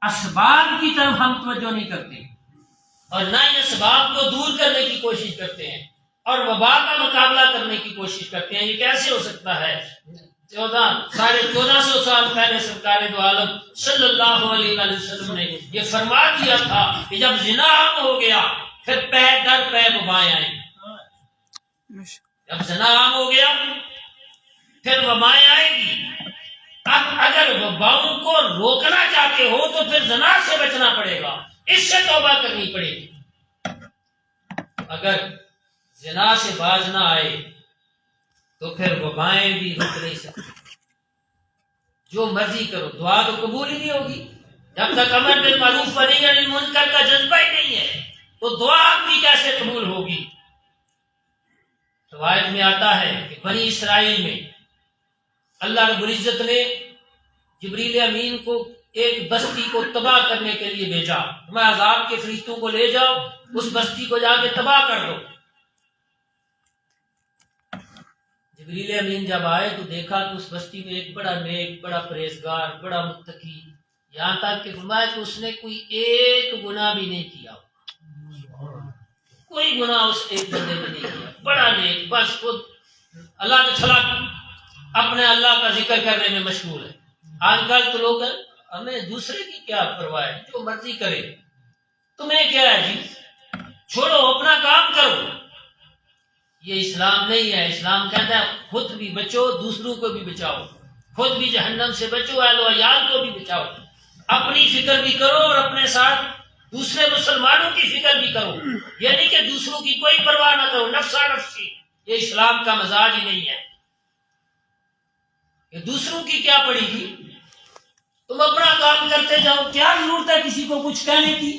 اسباب کی طرف ہم توجہ نہیں کرتے اور نہ ہی اسباب کو دور کرنے کی کوشش کرتے ہیں اور وبا کا مقابلہ کرنے کی کوشش کرتے ہیں. یہ کیسے ہو سکتا ہے؟ 1450 سال پہلے سرکار دو عالم صلی اللہ علیہ وسلم نے یہ فرما دیا تھا کہ جب زنا عام ہو گیا پھر پے در پے وبائیں آئیں. جب زنا عام ہو گیا پھر وبائیں آئیں گی. اب اگر وباؤں کو روکنا چاہتے ہو تو پھر زنا سے بچنا پڑے گا، اس سے توبہ کرنی پڑے گی. اگر زنا سے باز نہ آئے تو پھر وبائیں بھی رک نہیں سکتی. جو مرضی کرو دعا تو قبول ہی نہیں ہوگی جب تک امر بالمعروف و نہی عن المنکر کا جذبہ ہی نہیں ہے. تو دعا بھی کیسے قبول ہوگی؟ روایت میں آتا ہے کہ بنی اسرائیل میں اللہ رب العزت نے جبریل امین کو ایک بستی کو تباہ کرنے کے لیے بھیجا. میں عذاب کے فرشتوں کو لے جاؤ، اس بستی کو جا کے تباہ کر دو. جبریل امین جب آئے تو دیکھا کہ اس بستی میں ایک بڑا نیک، بڑا پرہیزگار، بڑا متقی، یہاں تک کہ فرمایا کہ اس نے کوئی ایک گناہ بھی نہیں کیا. کوئی گناہ اس ایک بندے نے نہیں کیا، بڑا نیک، بس خود اللہ نے چھلا اپنے اللہ کا ذکر کرنے میں مشغول ہے. آج کل تو لوگ ہمیں دوسرے کی کیا پرواہ ہے، جو مرضی کرے، تمہیں کیا ہے جی، چھوڑو اپنا کام کرو. یہ اسلام نہیں ہے. اسلام کہتا ہے خود بھی بچو، دوسروں کو بھی بچاؤ، خود بھی جہنم سے بچو، اہل و عیال کو بھی بچاؤ. اپنی فکر بھی کرو اور اپنے ساتھ دوسرے مسلمانوں کی فکر بھی کرو. یعنی کہ دوسروں کی کوئی پرواہ نہ کرو، نفسا نفسی. یہ اسلام کا مزاج ہی نہیں ہے کہ دوسروں کی کیا پڑے گی، تم اپنا کام کرتے جاؤ. کیا ضرورت ہے کسی کو کچھ کہنے کی؟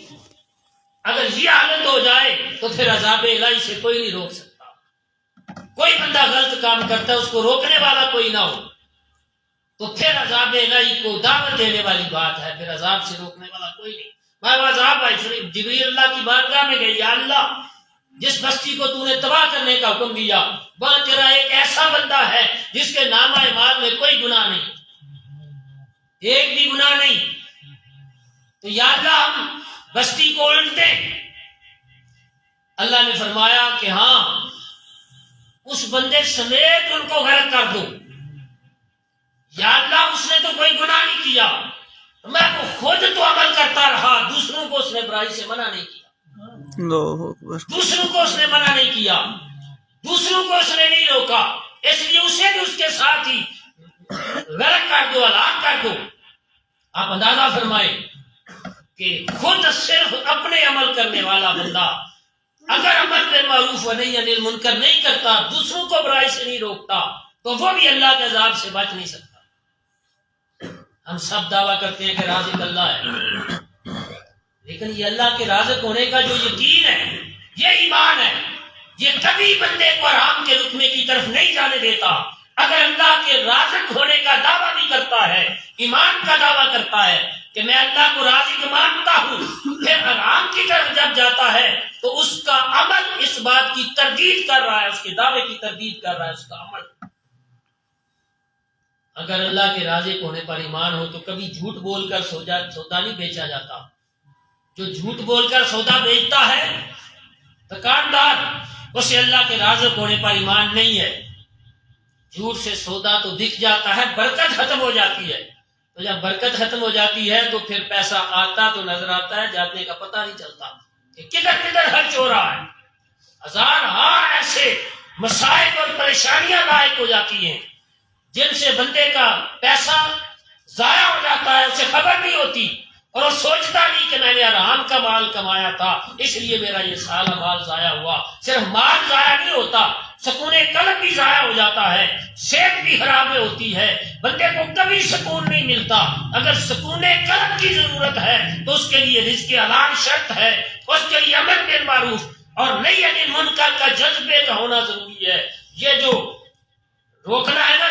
اگر یہ حالت ہو جائے تو پھر عذاب الہی سے کوئی نہیں روک سکتا. کوئی بندہ غلط کام کرتا ہے، اس کو روکنے والا کوئی نہ ہو تو پھر عذاب الہی کو دعوت دینے والی بات ہے، پھر عذاب سے روکنے والا کوئی نہیں. میں عذاب جبریل اللہ کی بارگاہ میں گئی، یا اللہ جس بستی کو تو نے تباہ کرنے کا حکم دیا وہاں تیرا ایک ایسا بندہ ہے جس کے نامہ اعمال میں کوئی گناہ نہیں، ایک بھی گناہ نہیں. تو یا اللہ ہم بستی کو الٹ دیں. اللہ نے فرمایا کہ ہاں اس بندے سمیت ان کو غرق کر دو. یا اللہ اس نے تو کوئی گناہ نہیں کیا، میں تو خود تو عمل کرتا رہا، دوسروں کو اس نے برائی سے منع نہیں کیا، دوسروں کو اس نے منع نہیں کیا، دوسروں کو اس نے نہیں روکا، اس لیے اسے بھی اس کے ساتھ ہی غرق کر دو، ہلاک کر دو. آپ اندازہ فرمائیں کہ خود صرف اپنے عمل کرنے والا بندہ اگر امر بالمعروف و نہی عن المنکر نہیں کرتا، دوسروں کو برائی سے نہیں روکتا، تو وہ بھی اللہ کے عذاب سے بچ نہیں سکتا. ہم سب دعویٰ کرتے ہیں کہ رازق اللہ ہے، لیکن یہ اللہ کے رازق ہونے کا جو یقین ہے، یہ ایمان ہے، یہ کبھی بندے کو حرام کے لقمے کی طرف نہیں جانے دیتا. اگر اللہ کے رازق ہونے کا دعویٰ بھی کرتا ہے، ایمان کا دعویٰ کرتا ہے کہ میں اللہ کو رازق مانتا ہوں، پھر حرام کی طرف جب جاتا ہے تو اس کا عمل اس بات کی تردید کر رہا ہے، اس کے دعوے کی تردید کر رہا ہے اس کا عمل. اگر اللہ کے رازق ہونے پر ایمان ہو تو کبھی جھوٹ بول کر سودا نہیں بیچا جاتا. جو جھوٹ بول کر سودا بیچتا ہے دکاندار، اسے اللہ کے رازق ہونے پر ایمان نہیں ہے. جھوٹ سے سودا تو دکھ جاتا ہے، برکت ختم ہو جاتی ہے. تو جب برکت ختم ہو جاتی ہے تو پھر پیسہ آتا تو نظر آتا ہے، جانے کا پتہ نہیں چلتا کہ کدھر کدھر خرچ ہو رہا ہے. ہزار ایسے مسائل اور پریشانیاں لاحق ہو جاتی ہیں جن سے بندے کا پیسہ ضائع ہو جاتا ہے، اسے خبر نہیں ہوتی اور وہ سوچتا نہیں کہ میں نے حرام کا مال کمایا تھا اس لیے میرا یہ سارا مال ضائع ہوا. صرف مال ضائع نہیں ہوتا، سکون قلب بھی ضائع ہو جاتا ہے، صحت بھی خراب ہوتی ہے، بندے کو کبھی سکون نہیں ملتا. اگر سکون قلب کی ضرورت ہے تو اس کے لیے رزق حلال شرط ہے، اس کے لیے امر بالمعروف اور نہی عن المنکر کا جذبے کا ہونا ضروری ہے. یہ جو روکنا ہے نا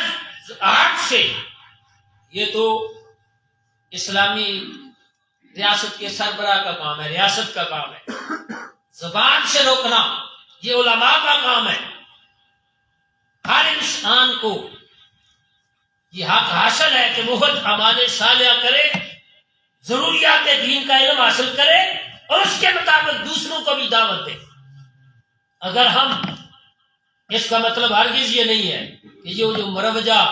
آرٹ سے، یہ تو اسلامی ریاست کے سربراہ کا کام ہے، ریاست کا کام ہے. زبان سے روکنا یہ علماء کا کام ہے. ہر انسان کو یہ حق حاصل ہے کہ وہ اعمال صالحہ کرے، ضروریات دین کا علم حاصل کرے اور اس کے مطابق دوسروں کو بھی دعوت دے. اگر ہم اس کا مطلب ہرگز یہ نہیں ہے کہ یہ جو مروجہ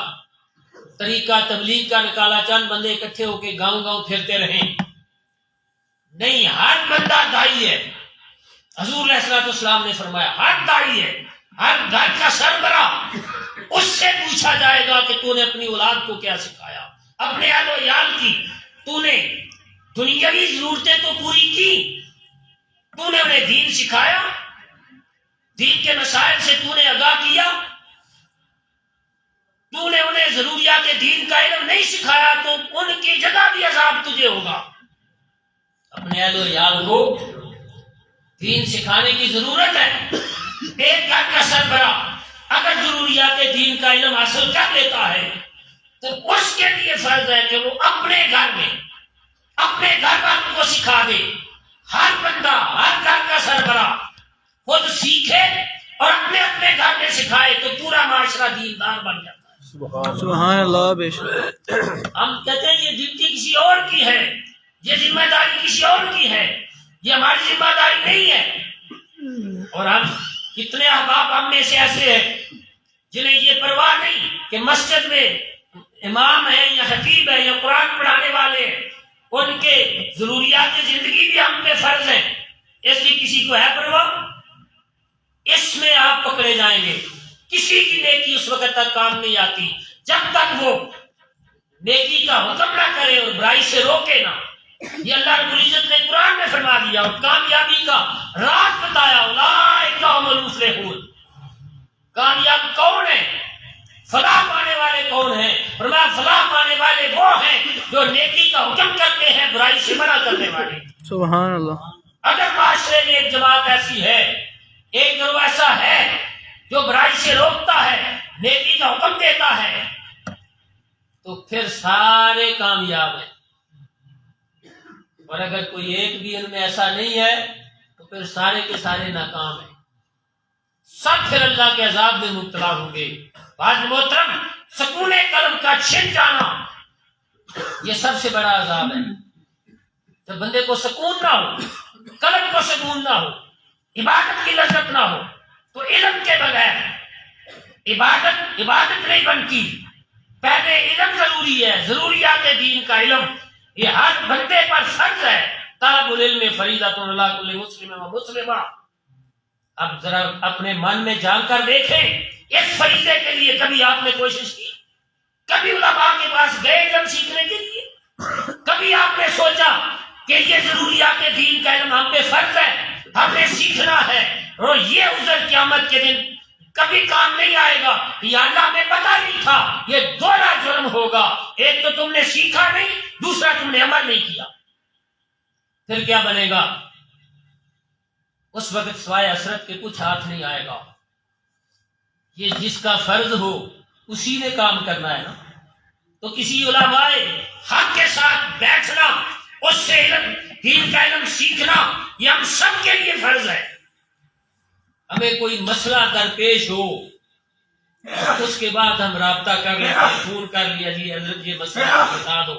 طریقہ تبلیغ کا نکالا چند بندے اکٹھے ہو کے گاؤں گاؤں پھرتے رہیں. نہیں، ہر بندہ داعی ہے. حضور علیہ السلام نے فرمایا ہر داعی ہے، ہر گھر کا سربراہ اس سے پوچھا جائے گا کہ تو نے اپنی اولاد کو کیا سکھایا، اپنے اہل و عیال کی تو نے دنیاوی ضرورتیں تو پوری کی، تو نے انہیں دین سکھایا، دین کے مسائل سے تو نے آگاہ کیا، تو نے انہیں ضروریات دین کا علم نہیں سکھایا تو ان کی جگہ بھی عذاب تجھے ہوگا. اپنے اہل و عیال کو دین سکھانے کی ضرورت ہے. ایک گھر کا سربراہ اگر ضروریات دین کا علم حاصل کر لیتا ہے تو اس کے لیے فرض ہے کہ وہ اپنے گھر میں اپنے گھر والوں کو سکھا دے. ہر بندہ، ہر گھر کا سربراہ خود سیکھے اور اپنے اپنے گھر میں سکھائے تو پورا معاشرہ دیندار بن جاتا ہے. سبحان اللہ. بے شک ہم کہتے ہیں یہ ڈیوٹی کسی اور کی ہے، یہ ذمہ داری کسی اور کی ہے، یہ ہماری ذمہ داری نہیں ہے. اور ہم کتنے احباب ہم میں سے ایسے ہیں جنہیں یہ پرواہ نہیں کہ مسجد میں امام ہے یا خطیب ہے یا قرآن پڑھانے والے ہیں، ان کے ضروریات زندگی بھی ہم پہ فرض ہیں، اس کی کسی کو ہے پرواہ؟ اس میں آپ پکڑے جائیں گے. کسی کی نیکی اس وقت تک کام نہیں آتی جب تک وہ نیکی کا حکم نہ کرے اور برائی سے روکے نہ. یہ اللہ رب العزت نے قرآن میں فرما دیا اور کامیابی کا راز بتایا. اولئک هم المفلحون. کامیاب کون ہے؟ فلاح پانے والے کون ہیں؟ فرمایا فلاح پانے والے وہ ہیں جو نیکی کا حکم کرتے ہیں، برائی سے منع کرنے والے. سبحان اللہ. اگر معاشرے میں ایک جماعت ایسی ہے، ایک گروہ ایسا ہے جو برائی سے روکتا ہے، نیکی کا حکم دیتا ہے، تو پھر سارے کامیاب ہیں. اور اگر کوئی ایک بھی ان میں ایسا نہیں ہے تو پھر سارے کے سارے ناکام ہیں، سب پھر اللہ کے عذاب میں مبتلا ہوں گے. بعض محترم، سکون قلب کا چھن جانا یہ سب سے بڑا عذاب ہے. جب بندے کو سکون نہ ہو، قلب کو سکون نہ ہو، عبادت کی لذت نہ ہو تو علم کے بغیر عبادت نہیں بنتی. پہلے علم ضروری ہے، ضروریات دین کا علم یہ ہر بندے پر فرض ہے. طالب العلم فریضۃ علی کل مسلم و مسلمہ. اب ذرا اپنے من میں جان کر دیکھیں، اس فریضے کے لیے کبھی آپ نے کوشش کی؟ کبھی علماء کے پاس گئے علم سیکھنے کے لیے؟ کبھی آپ نے سوچا کہ یہ ضروریات دین کا علم ہم پہ فرض ہے، ہم نے سیکھنا ہے اور یہ عذر قیامت کے دن کبھی کام نہیں آئے گا یا اللہ ہمیں پتہ نہیں تھا؟ یہ دوہرا جرم ہوگا. ایک تو تم نے سیکھا نہیں، دوسرا تم نے عمل نہیں کیا. پھر کیا بنے گا؟ اس وقت سوائے حسرت کے کچھ ہاتھ نہیں آئے گا. یہ جس کا فرض ہو اسی نے کام کرنا ہے نا. تو کسی علماء حق کے ساتھ بیٹھنا، اس سے علم دین کا علم سیکھنا یہ ہم سب کے لیے فرض ہے. ہمیں کوئی مسئلہ درپیش ہو اس کے بعد ہم رابطہ کر لیں، فون کر لیا جی حضرت یہ مسئلہ بتا دو.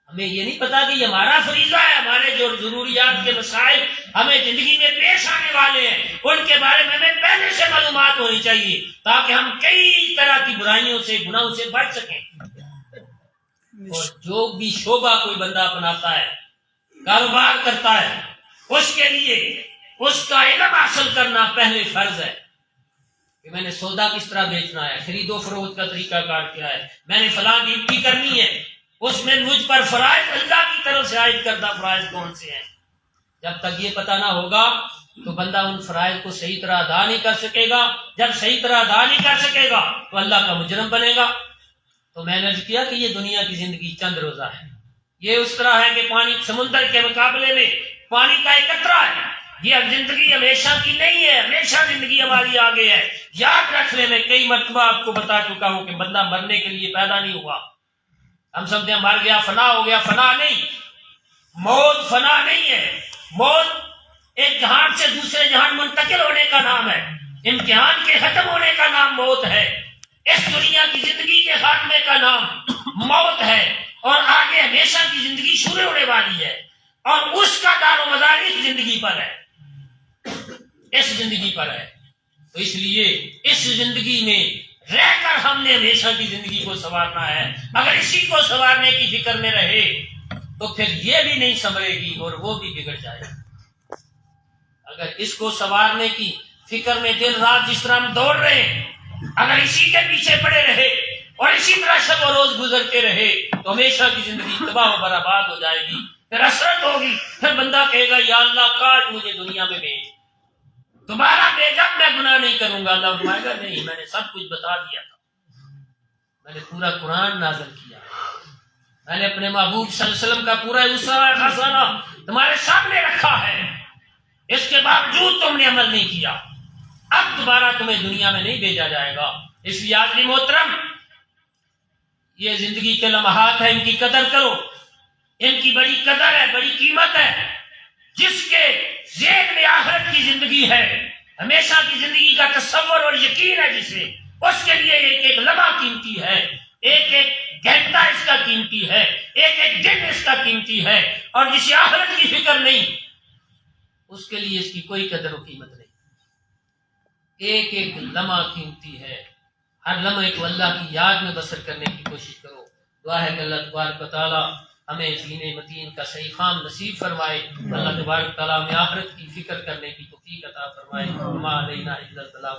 ہمیں یہ نہیں پتا کہ یہ ہمارا فریضہ ہے. ہمارے جو ضروریات کے مسائل ہمیں زندگی میں پیش آنے والے ہیں ان کے بارے میں ہمیں پہلے سے معلومات ہونی چاہیے تاکہ ہم کئی طرح کی برائیوں سے، گناہوں سے بچ سکیں. اور جو بھی شعبہ کوئی بندہ اپناتا ہے، کاروبار کرتا ہے، اس کے لیے اس کا علم حاصل کرنا پہلے فرض ہے کہ میں نے سودا کس طرح بیچنا ہے، خرید و فروخت کا طریقہ کار کیا ہے، میں نے فلاں ڈیوٹی کرنی ہے، اس میں مجھ پر فرائض اللہ کی طرف سے عائد کردہ فرائض کون سے ہیں. جب تک یہ پتہ نہ ہوگا تو بندہ ان فرائض کو صحیح طرح ادا نہیں کر سکے گا. جب صحیح طرح ادا نہیں کر سکے گا تو اللہ کا مجرم بنے گا. تو میں نے عرض کیا کہ یہ دنیا کی زندگی چند روزہ ہے. یہ اس طرح ہے کہ پانی سمندر کے مقابلے میں پانی کا ایک قطرہ ہے. یہ زندگی ہمیشہ کی نہیں ہے، ہمیشہ زندگی ہماری آگے ہے. یاد رکھنے میں کئی مرتبہ آپ کو بتا چکا ہوں کہ بندہ مرنے کے لیے پیدا نہیں ہوا. ہم سمجھتے ہیں مر گیا فنا ہو گیا، فنا نہیں. موت فنا نہیں ہے. موت ایک جہان سے دوسرے جہان منتقل ہونے کا نام ہے. امتحان کے ختم ہونے کا نام موت ہے. اس دنیا کی زندگی کے خاتمے کا نام موت ہے. اور آگے ہمیشہ کی زندگی شروع ہونے والی ہے، اور اس کا دار و مدار اس زندگی پر ہے، اس زندگی پر ہے۔ تو اس لیے اس زندگی میں رہ کر ہم نے ہمیشہ کی زندگی کو سنوارنا ہے۔ اگر اسی کو سنوارنے کی فکر میں رہے تو پھر یہ بھی نہیں سنورے گی اور وہ بھی بگڑ جائے گا۔ اگر اس کو سنوارنے کی فکر میں دن رات جس طرح ہم دوڑ رہے ہیں، اگر اسی کے پیچھے پڑے رہے اور اسی طرح شب و روز گزرتے رہے تو ہمیشہ کی زندگی تباہ و برباد ہو جائے گی، پھر حسرت ہوگی، پھر بندہ کہے گا یا اللہ کاش مجھے دنیا میں بھیج، دوبارہ بھیجا، میں گناہ نہیں کروں گا۔ اللہ فرمائے گا نہیں، میں نے سب کچھ بتا دیا تھا، میں نے پورا قرآن نازل کیا، میں نے اپنے محبوب صلی اللہ علیہ وسلم کا پورا خزانہ تمہارے سامنے رکھا ہے، اس کے باوجود تم نے عمل نہیں کیا، اب دوبارہ تمہیں دنیا میں نہیں بھیجا جائے گا۔ اس لیے آدمی محترم، یہ زندگی کے لمحات ہیں، ان کی قدر کرو، ان کی بڑی قدر ہے، بڑی قیمت ہے۔ جس کے ذہن میں آخرت کی زندگی ہے، ہمیشہ کی زندگی کا تصور اور یقین ہے جسے، اس کے لیے ایک ایک لمحہ قیمتی ہے، ایک ایک گھنٹہ اس کا قیمتی ہے، ایک ایک دن اس کا قیمتی ہے، اور جسے آخرت کی فکر نہیں اس کے لیے اس کی کوئی قدر و قیمت نہیں۔ ایک ایک لمحہ قیمتی ہے، ہر لمحے کو اللہ کی یاد میں بسر کرنے کی کوشش کرو۔ دعا ہے کہ اللہ تبارک و تعالی ہمیں دین متین کا صحیح فہم نصیب فرمائے، اللہ تبارک و تعالی ہمیں آخرت کی فکر کرنے کی توفیق عطا فرمائے۔ وما علینا الا البلاغ۔